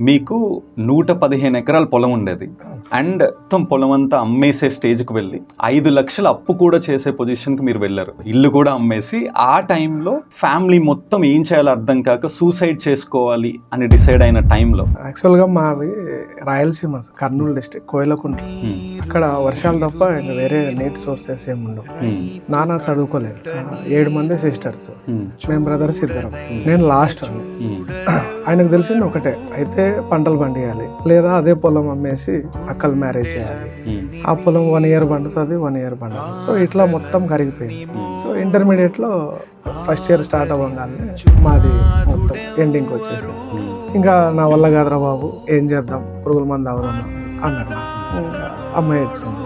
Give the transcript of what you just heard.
మీకు 115 ఎకరాల పొలం ఉండేది అండ్ మొత్తం పొలం అంతా అమ్మేసే స్టేజ్కి వెళ్ళి 5 లక్షల అప్పు కూడా చేసే పొజిషన్కి మీరు వెళ్ళారు. ఇల్లు కూడా అమ్మేసి ఆ టైంలో ఫ్యామిలీ మొత్తం ఏం చేయాలో అర్థం కాక సూసైడ్ చేసుకోవాలి అని డిసైడ్ అయిన టైంలో యాక్చువల్గా మాది రాయలసీమ, కర్నూలు డిస్ట్రిక్ట్, కోయిలకుంట. అక్కడ వర్షాలు తప్ప ఇంకా వేరే నీటి సోర్సెస్ ఏమి ఉండవు. నాన్న చదువుకోలేదు, 7 మంది సిస్టర్స్, మేము బ్రదర్స్ ఇద్దరం, నేను లాస్ట్ అండి. ఆయనకు తెలిసింది ఒకటే, అయితే పంటలు పండియాలి లేదా అదే పొలం అమ్మేసి అక్కలు మ్యారేజ్ చేయాలి. ఆ పొలం 1 ఇయర్ పండుతుంది, 1 ఇయర్ పండుతుంది. సో ఇట్లా మొత్తం కరిగిపోయింది. సో ఇంటర్మీడియట్లో ఫస్ట్ ఇయర్ స్టార్ట్ అవ్వగానే మాది మొత్తం ఎండింగ్కి వచ్చేసింది. ఇంకా నా వల్ల కాదురా బాబు, ఏం చేద్దాం, పురుగుల మందు అవుదాం అన్నాడు. ఇంకా అమ్మాయి వచ్చింది.